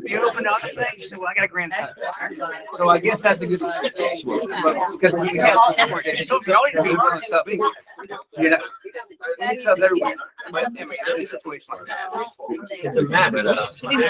You open up the thing, you say, well, I got a grandson. So I guess that's a good thing. Because when you have somewhere, it's always be doing something, you know. It's up there with every situation. It's a map. No, nobody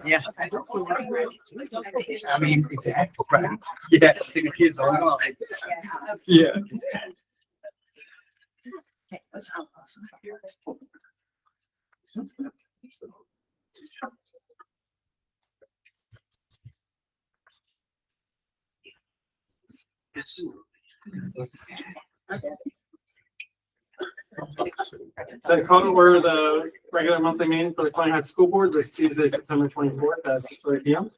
Yeah. I mean, exactly. Right. Yes, the kids are on. Yeah. So call to order the regular monthly meeting for the Klein Heights School Board this Tuesday, September 24th at 6:30 p.m.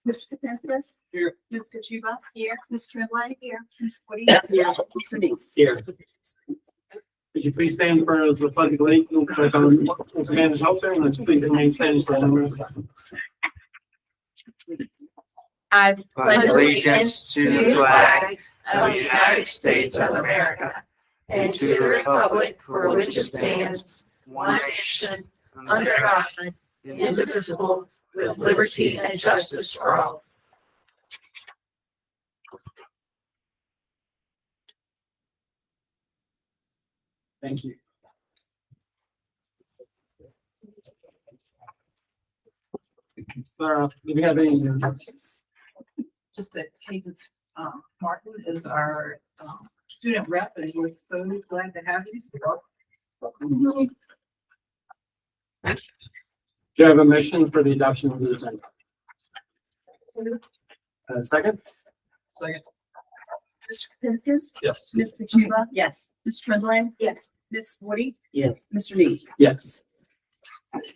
Mr. Katsas. Here. Ms. Kachuba. Here. Ms. Tremblay. Here. Ms. Woody. Here. Mr. Neese. Here. Could you please stand for the pledge of allegiance with Amanda Helter, and let's please remain standing for a number of seconds. I Pledge allegiance to the flag of the United States of America and to the republic for which it stands, one nation, under God, indivisible, with liberty and justice for all. Thank you. Sarah, do we have any? Just that Cadence Martin is our student rep, and we're so glad to have you. Do you have a motion for the adoption of the agenda? Second? Second. Mr. Katsas. Yes. Ms. Kachuba. Yes. Ms. Tremblay. Yes. Ms. Woody. Yes. Mr. Neese. Yes.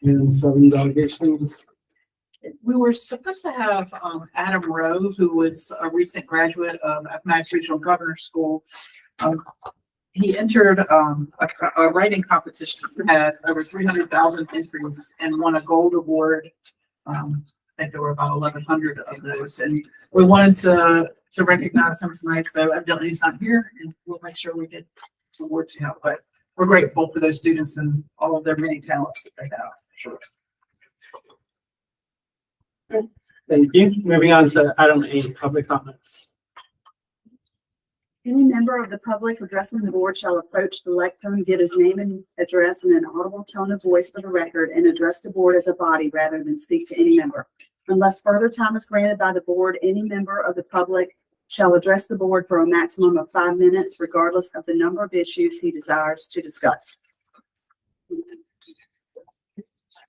And 7 delegations. We were supposed to have Adam Rowe, who was a recent graduate of Appomattox Regional Governor's School. He entered a writing competition, had over 300,000 entries, and won a gold award. I think there were about 1,100 of those, and we wanted to recognize him tonight. So evidently he's not here, and we'll make sure we get some award to him. But we're grateful for those students and all of their many talents that they have. Sure. Thank you. Moving on to item 8, public comments. Any member of the public addressing the board shall approach the lectern, give his name and address in an audible tone of voice for the record, and address the board as a body rather than speak to any member. Unless further time is granted by the board, any member of the public shall address the board for a maximum of 5 minutes, regardless of the number of issues he desires to discuss.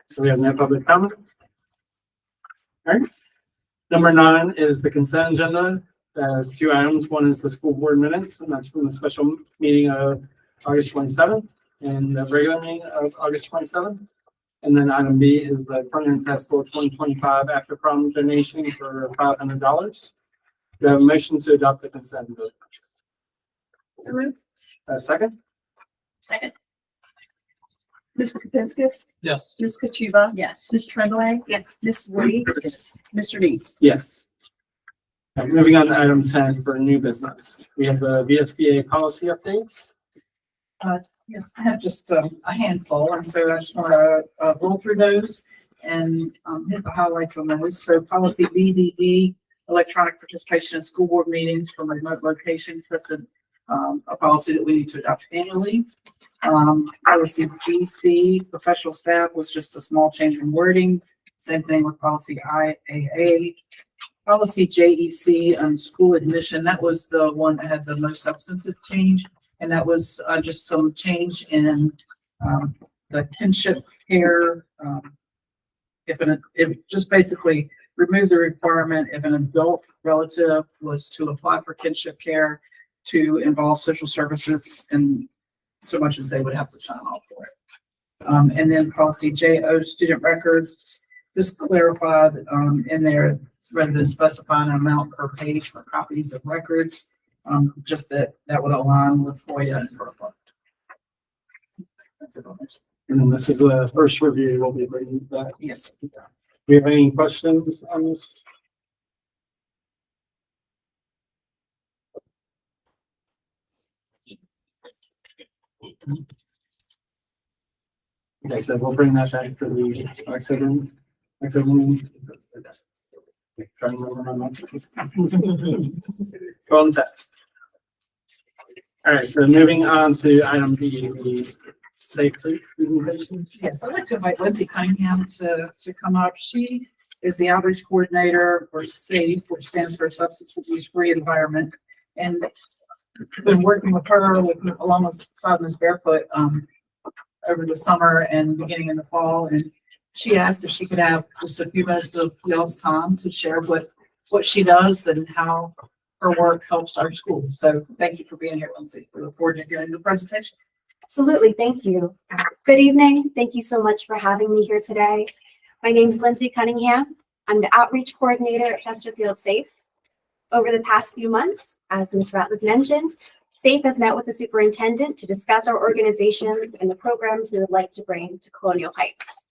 So we have no public comment. All right. Number 9 is the consent agenda. There's 2 items. One is the school board minutes, and that's from the special meeting of August 27th and the regular meeting of August 27th. And then item B is the permanent test for 2025 after prom donation for $500. Do you have a motion to adopt the consent agenda? So moved. Second? Second. Mr. Katsas. Yes. Ms. Kachuba. Yes. Ms. Tremblay. Yes. Ms. Woody. Yes. Mr. Neese. Yes. All right, moving on to item 10 for new business. We have the VSBA policy updates. Yes, I have just a handful, and so I just want to roll through those and hit the highlights on those. So policy BDD, electronic participation in school board meetings from remote locations. That's a policy that we need to adopt annually. Policy GC, professional staff, was just a small change in wording. Same thing with policy IAA. Policy JEC on school admission, that was the one that had the most substantive change. And that was just some change in the kinship care. If just basically remove the requirement if an adult relative was to apply for kinship care to involve social services and so much as they would have to sign off for it. And then policy JO, student records, just clarified in there rather than specifying an amount per page for copies of records. just that would align with FOIA and FERPA. That's it on this. And then this is the first review. We'll be bringing that. Yes. Do you have any questions on this? Okay, so we'll bring that back to the October meeting. Trying to remember my notes. Go on text. All right, so moving on to item B, the safe presentation. Yes, I'd like to invite Lindsay Cunningham to come up. She is the outreach coordinator for SAFE, which stands for Substance Abuse Free Environment. And I've been working with her along with Ms. Barefoot over the summer and beginning in the fall. And she asked if she could have just a few minutes of y'all's time to share what she does and how her work helps our schools. So thank you for being here, Lindsay. We look forward to hearing the presentation. Absolutely. Thank you. Good evening. Thank you so much for having me here today. My name is Lindsay Cunningham. I'm the outreach coordinator at Chesterfield SAFE. Over the past few months, as Ms. Ratliff mentioned, SAFE has met with the superintendent to discuss our organizations and the programs we would like to bring to Colonial Heights.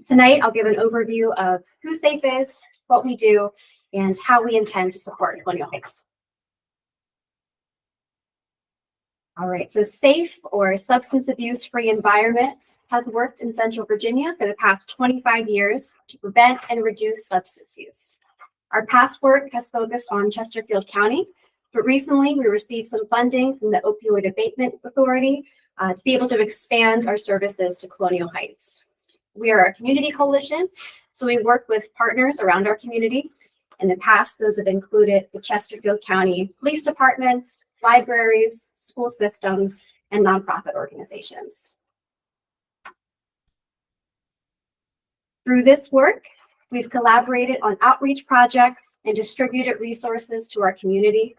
Tonight, I'll give an overview of who SAFE is, what we do, and how we intend to support Colonial Heights. All right, so SAFE, or Substance Abuse Free Environment, has worked in Central Virginia for the past 25 years to prevent and reduce substance use. Our past work has focused on Chesterfield County, but recently we received some funding from the Opioid Abatement Authority to be able to expand our services to Colonial Heights. We are a community coalition, so we work with partners around our community. In the past, those have included the Chesterfield County Police Departments, libraries, school systems, and nonprofit organizations. Through this work, we've collaborated on outreach projects and distributed resources to our community.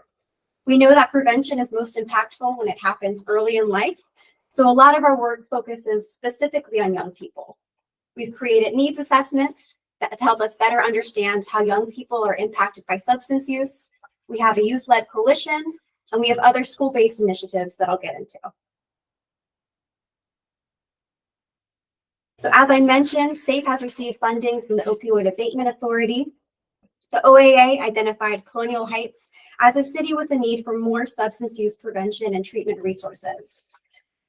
We know that prevention is most impactful when it happens early in life, so a lot of our work focuses specifically on young people. We've created needs assessments that help us better understand how young people are impacted by substance use. We have a youth-led coalition, and we have other school-based initiatives that I'll get into. So as I mentioned, SAFE has received funding from the Opioid Abatement Authority. The OAA identified Colonial Heights as a city with a need for more substance use prevention and treatment resources.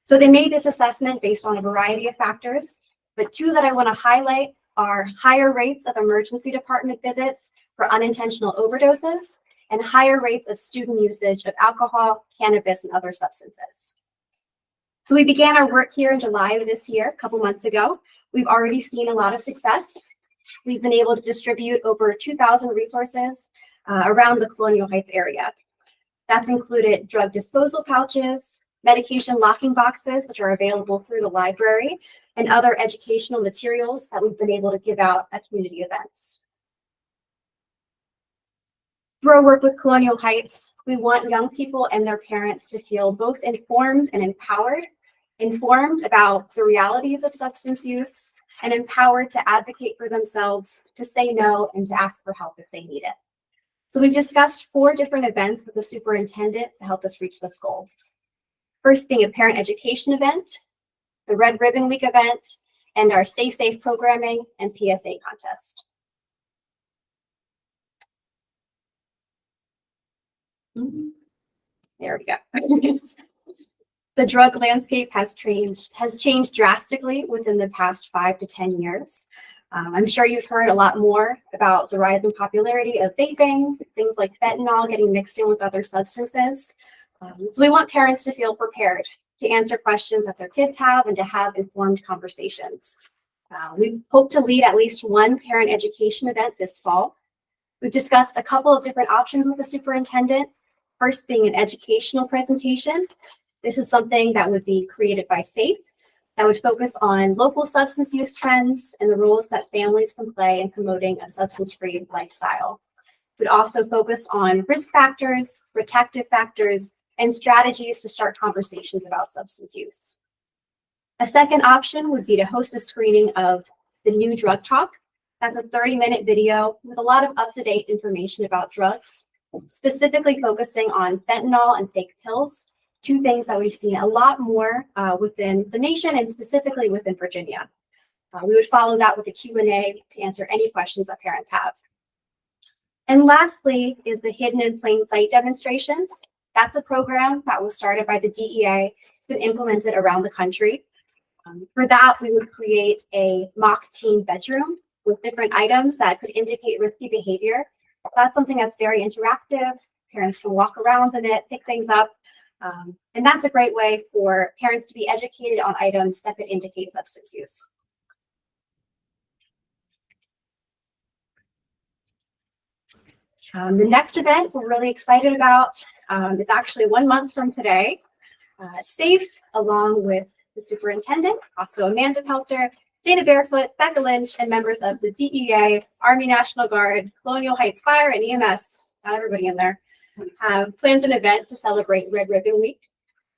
So they made this assessment based on a variety of factors, but two that I want to highlight are higher rates of emergency department visits for unintentional overdoses and higher rates of student usage of alcohol, cannabis, and other substances. So we began our work here in July of this year, a couple months ago. We've already seen a lot of success. We've been able to distribute over 2,000 resources around the Colonial Heights area. That's included drug disposal pouches, medication locking boxes, which are available through the library, and other educational materials that we've been able to give out at community events. Through our work with Colonial Heights, we want young people and their parents to feel both informed and empowered, informed about the realities of substance use, and empowered to advocate for themselves, to say no, and to ask for help if they need it. So we've discussed 4 different events with the superintendent to help us reach this goal. First being a parent education event, the Red Ribbon Week event, and our Stay Safe programming and PSA contest. There we go. The drug landscape has changed drastically within the past 5 to 10 years. I'm sure you've heard a lot more about the rise in popularity of vaping, things like fentanyl getting mixed in with other substances. So we want parents to feel prepared to answer questions that their kids have and to have informed conversations. We hope to lead at least one parent education event this fall. We've discussed a couple of different options with the superintendent. First being an educational presentation. This is something that would be created by SAFE that would focus on local substance use trends and the roles that families can play in promoting a substance-free lifestyle. We'd also focus on risk factors, protective factors, and strategies to start conversations about substance use. A second option would be to host a screening of the new Drug Talk. That's a 30-minute video with a lot of up-to-date information about drugs specifically focusing on fentanyl and fake pills, two things that we've seen a lot more within the nation and specifically within Virginia. We would follow that with a Q&A to answer any questions that parents have. And lastly is the Hidden in Plain Sight demonstration. That's a program that was started by the DEA. It's been implemented around the country. For that, we would create a mock teen bedroom with different items that could indicate risky behavior. That's something that's very interactive. Parents can walk around in it, pick things up. And that's a great way for parents to be educated on items that could indicate substance use. The next event we're really excited about is actually 1 month from today. SAFE, along with the superintendent, also Amanda Pelter, Dana Barefoot, Becca Lynch, and members of the DEA, Army National Guard, Colonial Heights Fire, and EMS, not everybody in there, have planned an event to celebrate Red Ribbon Week.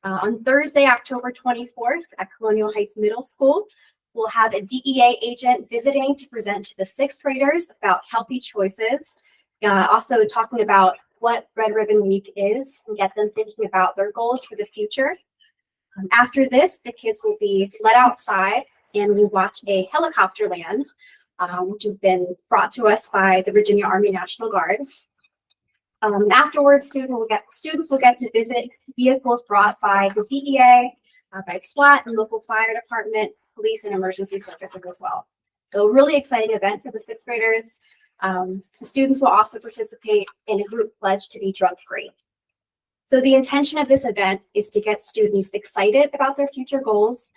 On Thursday, October 24th at Colonial Heights Middle School, we'll have a DEA agent visiting to present to the 6th graders about healthy choices, also talking about what Red Ribbon Week is and get them thinking about their goals for the future. After this, the kids will be let outside and we watch a helicopter land, which has been brought to us by the Virginia Army National Guard. Afterwards, students will get to visit vehicles brought by the DEA, by SWAT and local fire department, police, and emergency services as well. So a really exciting event for the 6th graders. The students will also participate in a group pledge to be drug-free. So the intention of this event is to get students excited about their future goals,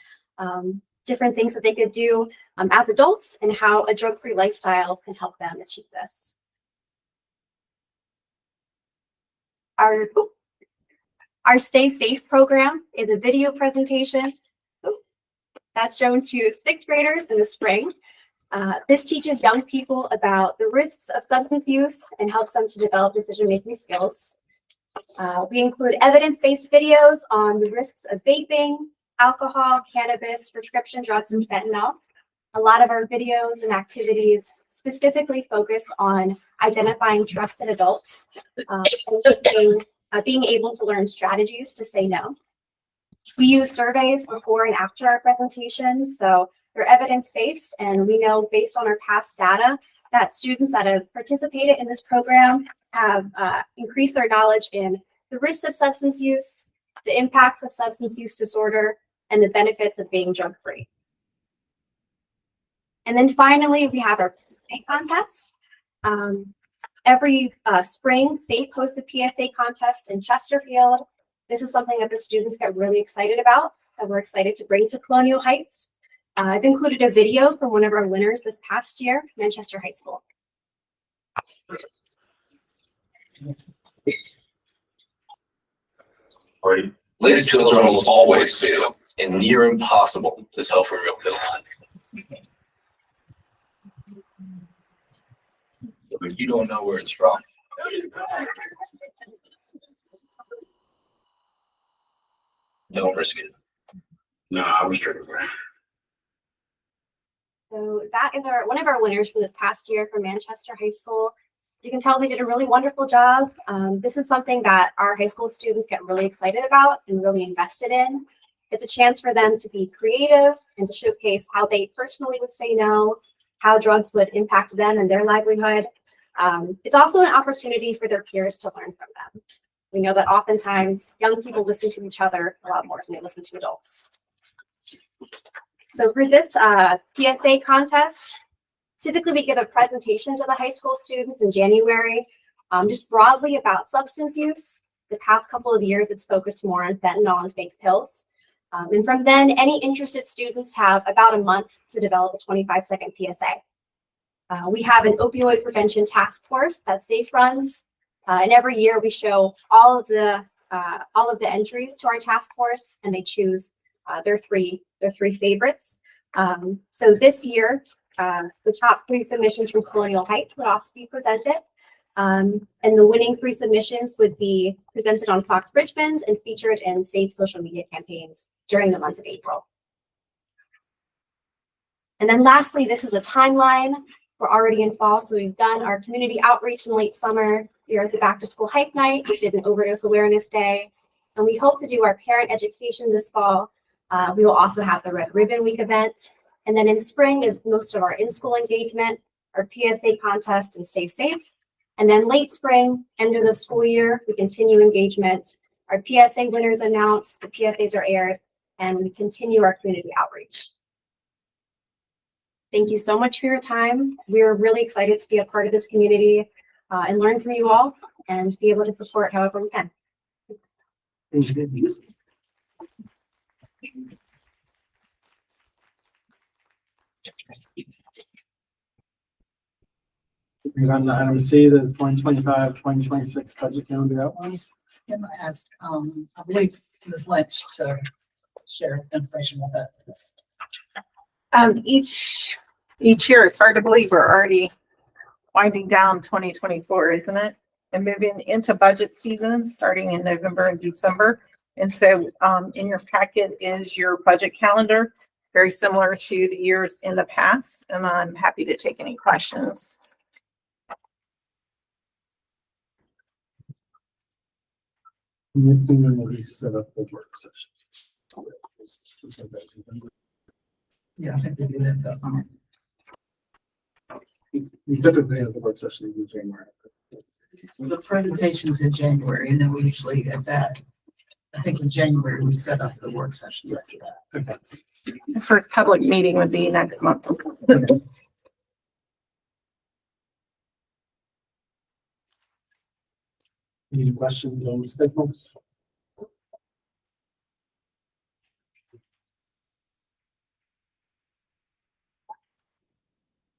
different things that they could do as adults, and how a drug-free lifestyle can help them achieve this. Our Stay Safe program is a video presentation that's shown to 6th graders in the spring. This teaches young people about the risks of substance use and helps them to develop decision-making skills. We include evidence-based videos on the risks of vaping, alcohol, cannabis, prescription drugs, and fentanyl. A lot of our videos and activities specifically focus on identifying trusted adults and being able to learn strategies to say no. We use surveys before and after our presentations, so they're evidence-based, and we know based on our past data that students that have participated in this program have increased their knowledge in the risks of substance use, the impacts of substance use disorder, and the benefits of being drug-free. And then finally, we have our PSA contest. Every spring, SAFE hosts a PSA contest in Chesterfield. This is something that the students get really excited about, and we're excited to bring to Colonial Heights. I've included a video from one of our winners this past year, Manchester High School. Lazy pills are almost always fatal and near impossible to tell from real pill. So if you don't know where it's from, don't risk it. No, I was drinking. So that is one of our winners from this past year from Manchester High School. You can tell they did a really wonderful job. This is something that our high school students get really excited about and really invested in. It's a chance for them to be creative and to showcase how they personally would say no, how drugs would impact them and their livelihood. It's also an opportunity for their peers to learn from them. We know that oftentimes young people listen to each other a lot more than they listen to adults. So for this PSA contest, typically we give a presentation to the high school students in January, just broadly about substance use. The past couple of years, it's focused more on fentanyl and fake pills. And from then, any interested students have about a month to develop a 25-second PSA. We have an opioid prevention task force that SAFE runs, and every year we show all of the entries to our task force, and they choose their three favorites. So this year, the top 3 submissions from Colonial Heights would also be presented. And the winning 3 submissions would be presented on Fox Richmond and featured in SAFE social media campaigns during the month of April. And then lastly, this is a timeline. We're already in fall, so we've done our community outreach in late summer. We are at the Back to School Hype Night. We did an Overdose Awareness Day. And we hope to do our parent education this fall. We will also have the Red Ribbon Week event. And then in spring is most of our in-school engagement, our PSA contest and Stay Safe. And then late spring, end of the school year, we continue engagement. Our PSA winners announced, the PFAs are aired, and we continue our community outreach. Thank you so much for your time. We're really excited to be a part of this community and learn from you all and be able to support however we can. Thanks. Moving on to item C, the 2025-2026 budget calendar outline. Can I ask, I believe Ms. Lynch to share information with us. Each year, it's hard to believe we're already winding down 2024, isn't it? And moving into budget season, starting in November and December. And so, in your packet is your budget calendar, very similar to the years in the past, and I'm happy to take any questions. Set up the work session. Yeah, I think we did it. We typically have the work session in January. The presentation's in January, and then we usually at that, I think in January, we set up the work sessions after that. Okay. The first public meeting would be next month. Any questions on the schedule?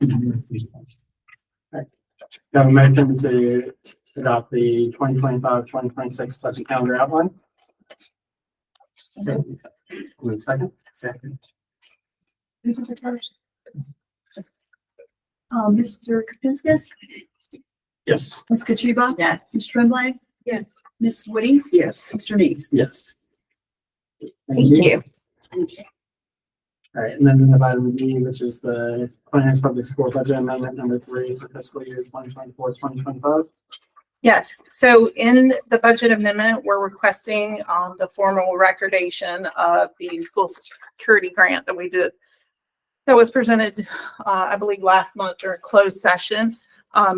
Okay. Got a motion to adopt the 2025-2026 budget calendar outline. Wait a second. Second. Mr. Kapinskis, Yes. Ms. Kachuba. Yes. Ms. Tremblay. Yeah. Ms. Woody. Yes. Mr. Neese. Yes. Thank you. All right, and then we have item B, which is the Finance Public School Budget Amendment number 3 for fiscal year 2024-2025. Yes, so in the budget amendment, we're requesting the formal recordation of the school security grant that we did. That was presented, I believe, last month during closed session.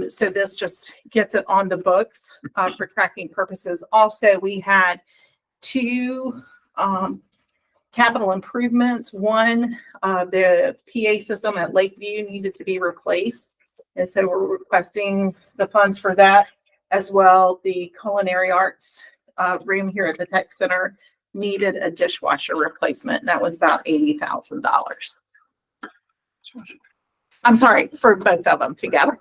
So this just gets it on the books for tracking purposes. Also, we had two capital improvements. One, the PA system at Lakeview needed to be replaced. And so we're requesting the funds for that. As well, the culinary arts room here at the tech center needed a dishwasher replacement. And that was about $80,000. I'm sorry, for both of them together.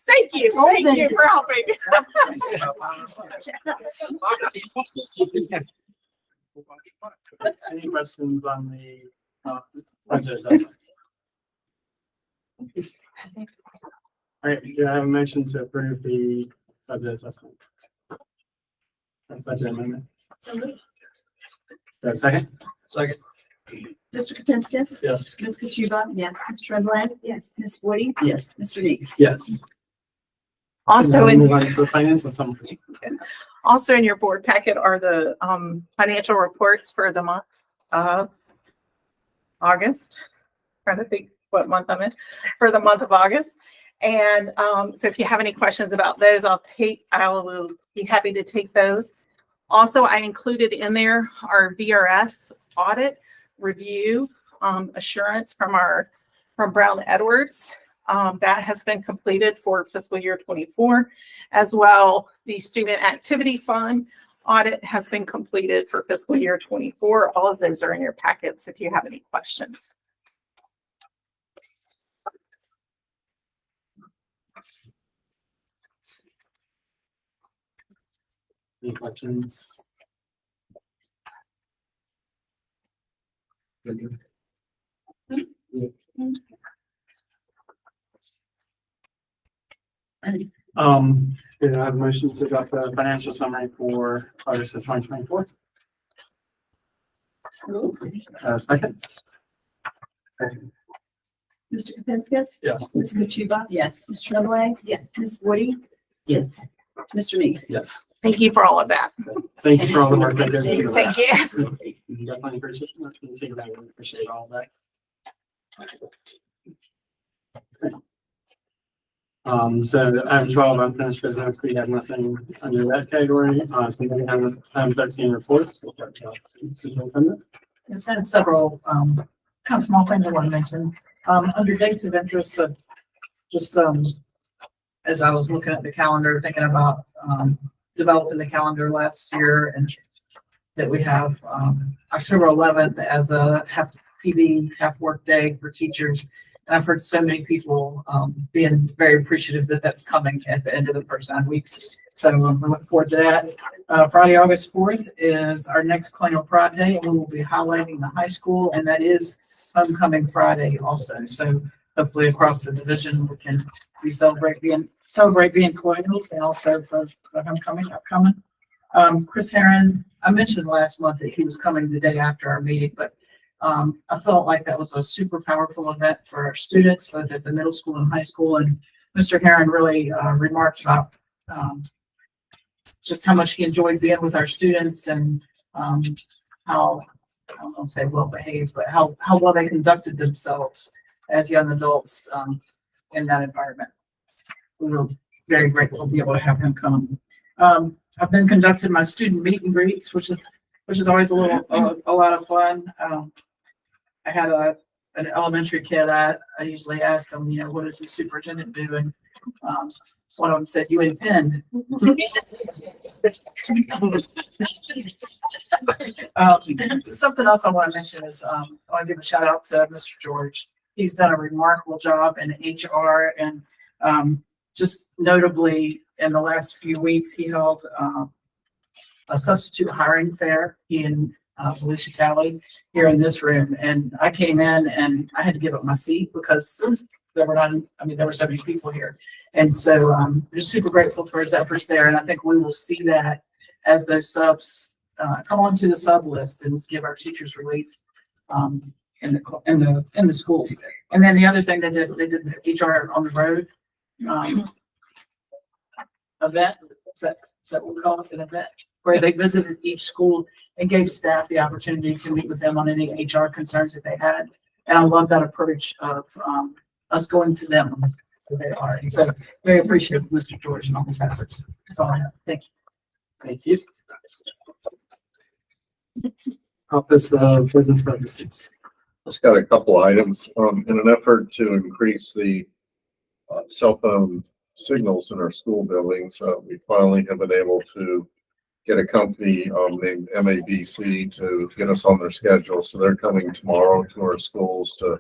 Thank you for helping. Any questions on the budget adjustments? All right, do I have a motion to approve the budget adjustment? That's budget amendment. Do I have a second? Second. Mr. Kapinskis. Yes. Ms. Kachuba. Yes. Ms. Tremblay. Yes. Ms. Woody. Yes. Mr. Neese. Yes. Also, And then move on to the financial summary. Also in your board packet are the financial reports for the month of August. Trying to think what month I'm in, for the month of August. And so if you have any questions about those, I will be happy to take those. Also, I included in there our VRS audit review assurance from Brown Edwards. That has been completed for fiscal year 24. As well, the student activity fund audit has been completed for fiscal year 24. All of those are in your packets if you have any questions. Any questions? Do I have a motion to adopt the financial summary for August of 2024? Second? Mr. Kapinskis? Yes. Ms. Kachuba? Yes. Ms. Tremblay? Yes. Ms. Woody? Yes. Mr. Meeks? Yes. Thank you for all of that. Thank you for all the work that goes into that. Thank you. Definitely appreciate, appreciate all that. So item 12, unfinished business, we have nothing under that category. So we have item 13 reports. We'll start with Superintendent. There's been several, kind of small things I want to mention. Under dates of interest, just, as I was looking at the calendar, thinking about, developing the calendar last year and that we have, October 11th as a half work day for teachers. And I've heard so many people, being very appreciative that that's coming at the end of the first 9 weeks. So we look forward to that. Friday, August 4th is our next Colonial Pride Day, and we will be highlighting the high school, and that is Homecoming Friday also. So hopefully across the division, we celebrate being Colonials and also for homecoming upcoming. Chris Herron, I mentioned last month that he was coming the day after our meeting, but I felt like that was a super powerful event for our students, both at the middle school and high school. And Mr. Herron really remarked about just how much he enjoyed being with our students and how, I don't want to say well behaved, but how well they conducted themselves as young adults in that environment. We were very grateful to be able to have him come. I've been conducting my student meet and greets, which is always a lot of fun. I had an elementary kid. I usually ask them, what does the superintendent do? And one of them said, "You intend." Something else I want to mention is I want to give a shout out to Mr. George. He's done a remarkable job in HR, and just notably in the last few weeks, he held a substitute hiring fair in Volusia Tally here in this room. And I came in and I had to give up my seat because there were so many people here. And so I'm just super grateful for his efforts there. And I think we will see that as those subs come onto the sub list and give our teachers relief in the schools. And then the other thing they did this HR on the road event. Is that what we call it, an event? Where they visited each school and gave staff the opportunity to meet with them on any HR concerns that they had. And I love that approach of us going to them where they are. And so very appreciative of Mr. George and all his efforts. That's all I have. Thank you. Thank you. Office of Business Services. Just got a couple items, in an effort to increase the cell phone signals in our school buildings. We finally have been able to get a company named MABC to get us on their schedule. So they're coming tomorrow to our schools to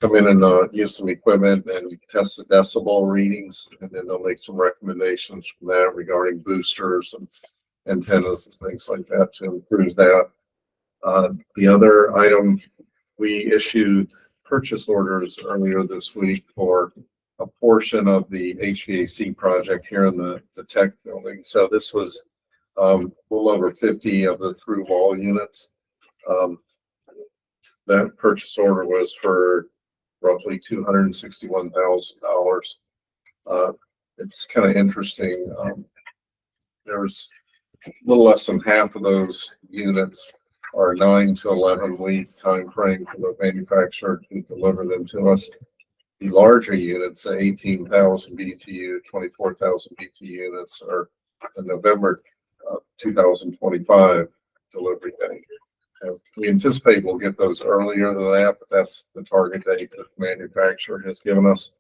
come in and use some equipment and test the decibel readings. And then they'll make some recommendations from that regarding boosters and antennas and things like that to improve that. The other item, we issued purchase orders earlier this week for a portion of the HVAC project here in the tech building. So this was a little over 50 of the through wall units. That purchase order was for roughly $261,000. It's kind of interesting. There was a little less than half of those units are 9 to 11 week time frame for the manufacturer to deliver them to us. The larger units, the 18,000 BTU, 24,000 BTU units, are the November 2025 delivery date. We anticipate we'll get those earlier than that, but that's the target date that the manufacturer has given us.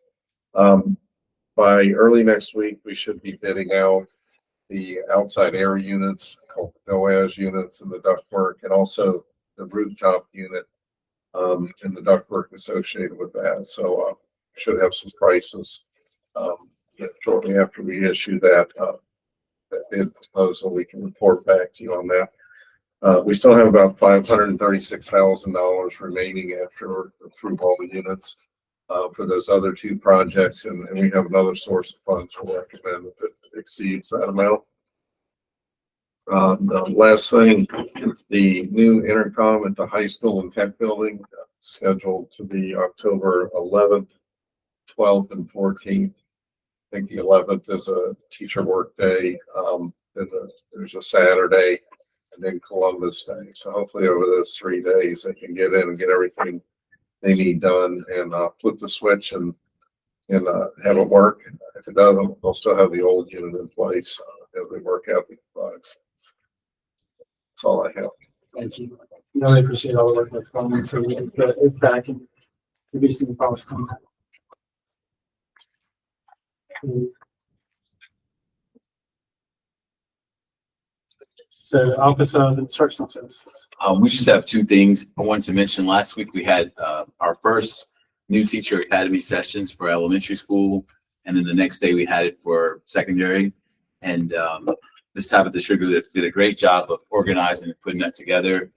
By early next week, we should be bidding out the outside air units called the NOAS units and the ductwork, and also the rooftop unit and the ductwork associated with that. So should have some prices shortly after we issue that bid proposal. We can report back to you on that. We still have about $536,000 remaining after through all the units for those other two projects, and we have another source of funds we'll recommend if it exceeds that amount. The last thing, the new intercom at the high school and tech building, scheduled to be October 11th, 12th, and 14th. I think the 11th is a teacher work day. There's a Saturday and then Columbus Day. So hopefully over those 3 days, they can get in and get everything they need done and flip the switch and have it work. If it doesn't, they'll still have the old unit in place as they work out the bugs. That's all I have. Thank you. Really appreciate all the work that's going on. So we can get it back and reducing the cost on that. So Office of Instructional Services. We just have two things I wanted to mention. Last week, we had our first new teacher academy sessions for elementary school. And then the next day we had it for secondary. And Ms. Tabitha Sugar did a great job of organizing and putting that together.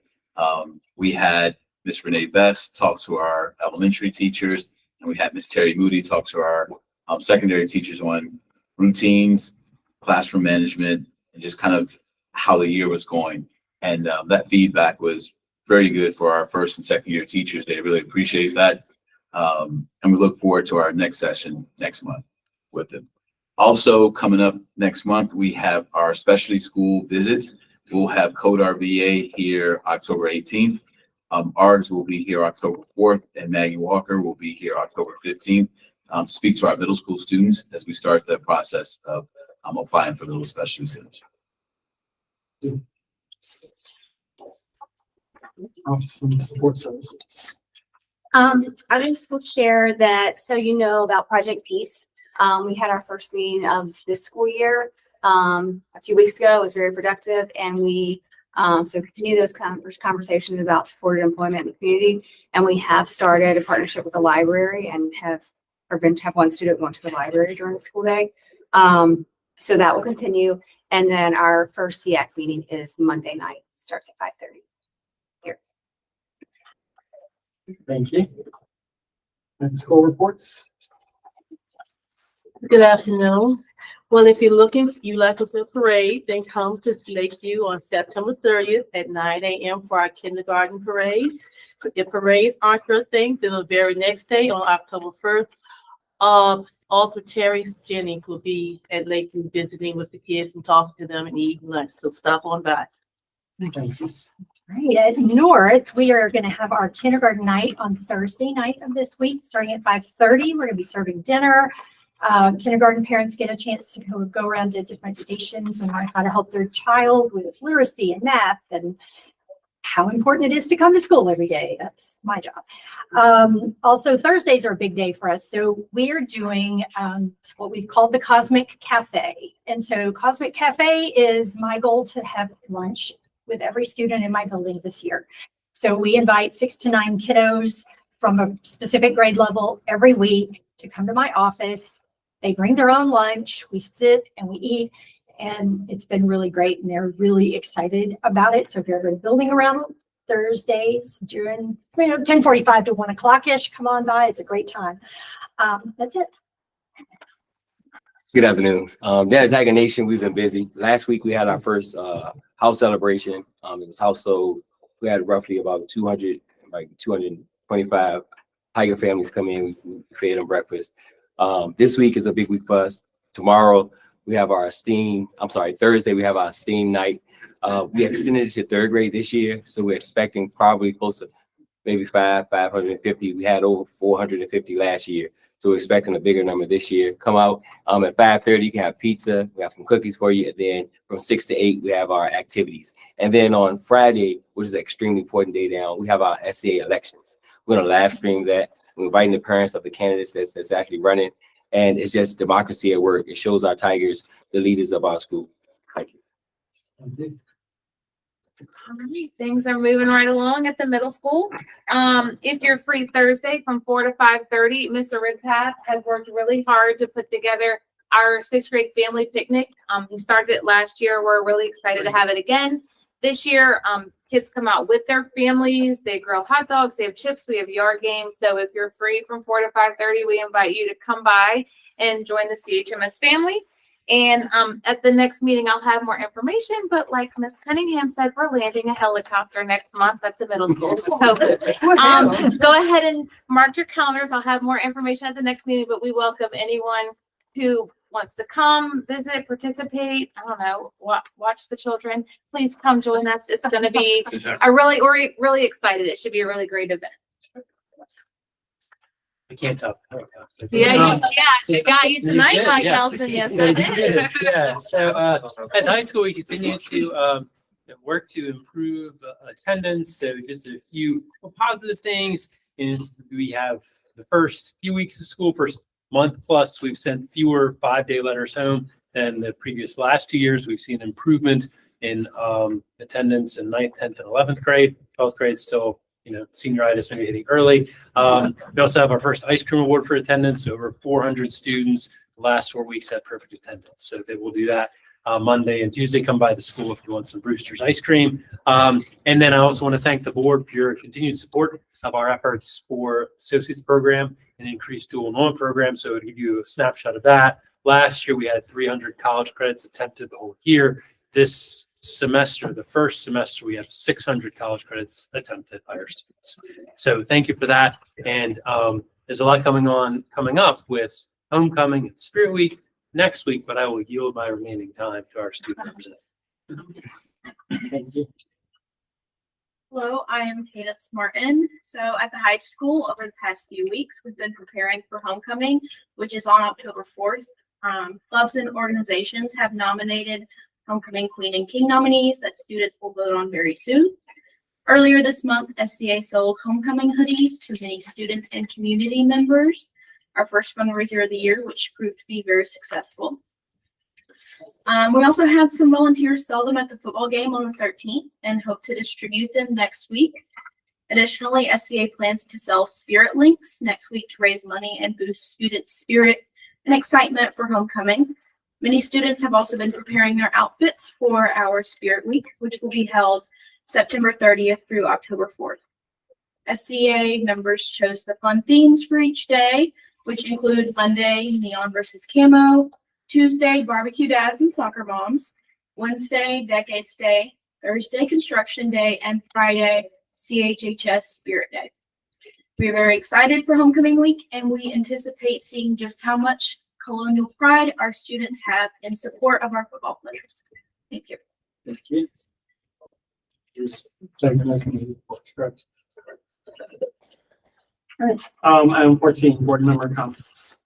We had Ms. Renee Best talk to our elementary teachers, and we had Ms. Terry Moody talk to our secondary teachers on routines, classroom management, and just kind of how the year was going. And that feedback was very good for our first and second year teachers. They really appreciate that. And we look forward to our next session next month with them. Also coming up next month, we have our specialty school visits. We'll have Code RVA here October 18th. ARGS will be here October 4th, and Maggie Walker will be here October 15th. Speak to our middle school students as we start the process of applying for little specialty centers. Office of Support Services. I just will share that so you know about Project Peace. We had our first meeting of this school year a few weeks ago. It was very productive, and we so continue those conversations about supported employment in the community. And we have started a partnership with the library and have one student going to the library during the school day. So that will continue. And then our first SEAC meeting is Monday night, starts at 5:30 here. Thank you. And school reports. Good afternoon. Well, if you're looking, you like a good parade, then come to Lakeview on September 30th at 9 a.m. for our kindergarten parade. If parades aren't your thing, then the very next day on October 1st, Author Terry Jennings will be at Lakeview visiting with the kids and talking to them and eating lunch. So stop on by. Thank you. Right, at North, we are going to have our kindergarten night on Thursday night of this week, starting at 5:30. We're going to be serving dinner. Kindergarten parents get a chance to go around to different stations and learn how to help their child with literacy and math and how important it is to come to school every day. That's my job. Also, Thursdays are a big day for us. So we are doing what we've called the Cosmic Cafe. And so Cosmic Cafe is my goal to have lunch with every student in my building this year. So we invite 6 to 9 kiddos from a specific grade level every week to come to my office. They bring their own lunch. We sit and we eat, and it's been really great. And they're really excited about it. So if you're ever building around Thursdays during 10:45 to 1 o'clock-ish, come on by. It's a great time. That's it. Good afternoon. Tiger Nation, we've been busy. Last week we had our first house celebration. It was household. We had roughly about 225 Tiger families come in. We fed them breakfast. This week is a big week for us. Tomorrow we have our Thursday we have our STEAM night. We extended it to 3rd grade this year, so we're expecting probably close to maybe 550. We had over 450 last year. So we're expecting a bigger number this year. Come out at 5:30, you can have pizza. We have some cookies for you. And then from 6 to 8, we have our activities. And then on Friday, which is an extremely important day down, we have our SCA elections. We're going to live stream that. We're inviting the parents of the candidates that's actually running. And it's just democracy at work. It shows our Tigers, the leaders of our school. Thank you. Thank you. All right, things are moving right along at the middle school. If you're free Thursday from 4 to 5:30, Mr. Ridpath has worked really hard to put together our 6th grade family picnic. He started it last year. We're really excited to have it again this year. Kids come out with their families. They grill hot dogs. They have chips. We have yard games. So if you're free from 4 to 5:30, we invite you to come by and join the CHMS family. And at the next meeting, I'll have more information, but like Miss Cunningham said, we're landing a helicopter next month at the middle school. So go ahead and mark your calendars. I'll have more information at the next meeting, but we welcome anyone who wants to come, visit, participate, I don't know, watch the children. Please come join us. It's going to be we're really excited. It should be a really great event. I can't tell. Yeah, I got you tonight, did, Mike yes. Nelson. Yes, So I you did. did, yeah. So at the high school, we continue to work to improve attendance. So just a few positive things. And we have the first few weeks of school, first month plus, we've sent fewer 5-day letters home than the previous last 2 years. We've seen improvement in attendance in 9th, 10th, and 11th grade. 12th grade still, senioritis maybe hitting early. We also have our first ice cream award for attendance. So over 400 students the last 4 weeks had perfect attendance. So they will do that Monday and Tuesday. Come by the school if you want some Brewster's ice cream. And then I also want to thank the board for your continued support of our efforts for associates program and increased dual enrollment program. So to give you a snapshot of that, last year we had 300 college credits attempted the whole year. This semester, the first semester, we have 600 college credits attempted by our students. So thank you for that. And there's a lot coming up with homecoming and Spirit Week next week, but I will yield my remaining time to our student representative. Thank you. Hello, I am Cadence Martin. So at the high school over the past few weeks, we've been preparing for homecoming, which is on October 4th. Clubs and organizations have nominated homecoming queen and king nominees that students will vote on very soon. Earlier this month, SCA sold homecoming hoodies to many students and community members, our first fundraiser of the year, which proved to be very successful. We also had some volunteers sell them at the football game on the 13th and hope to distribute them next week. Additionally, SCA plans to sell spirit links next week to raise money and boost students' spirit and excitement for homecoming. Many students have also been preparing their outfits for our Spirit Week, which will be held September 30th through October 4th. SCA members chose the fun themes for each day, which include Monday, neon versus camo, Tuesday, barbecue dads and soccer moms, Wednesday, Decades Day, Thursday, Construction Day, and Friday, CHHS Spirit Day. We are very excited for homecoming week, and we anticipate seeing just how much colonial pride our students have in support of our football players. Thank you. Thank you. Correct. All right. Item 14, board member comments.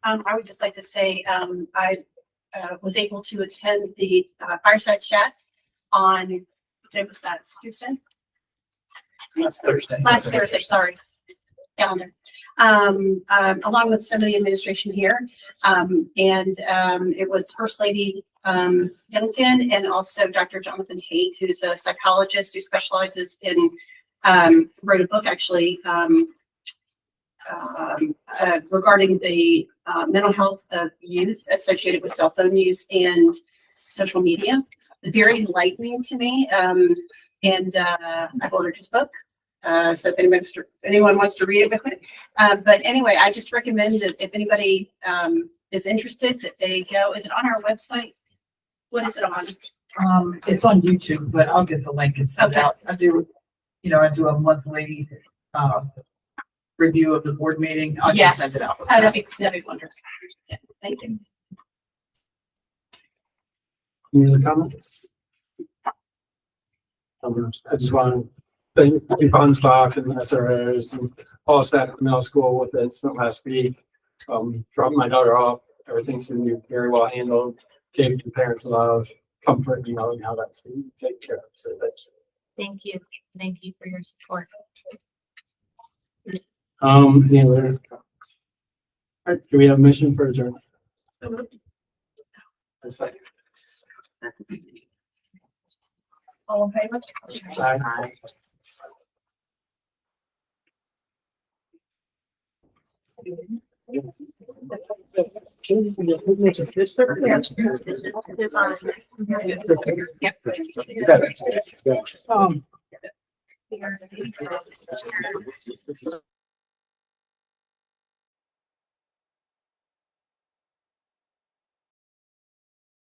I would just like to say, I was able to attend the fireside chat on, what was that, Tuesday? Last Thursday. Last Thursday, sorry. Calendar. Along with some of the administration here. It was First Lady Duncan and also Dr. Jonathan Haight, who's a psychologist who specializes in, wrote a book actually regarding the mental health of youth associated with cell phone use and social media. Very enlightening to me. I've ordered his book. So if anyone wants to read it with me. But anyway, I just recommend that if anybody is interested, that they go. Is it on our website? What is it on? It's on YouTube, but I'll get the link and send it out. I do a monthly review of the board meeting. I'll just send it out. That'd be wonderful. Yeah, thank you. Any other comments? I just want to thank Yvonne Stock and the SROs and all staff at the middle school with the incident last week. Dropped my daughter off. Everything seemed to be very well handled. Gave the parents a lot of comfort, knowing how that's being taken care of. So that's. Thank you. Thank you for your support. Any other comments? All right, do we have a mission for adjournment? A second. All in favor? Aye. Yep.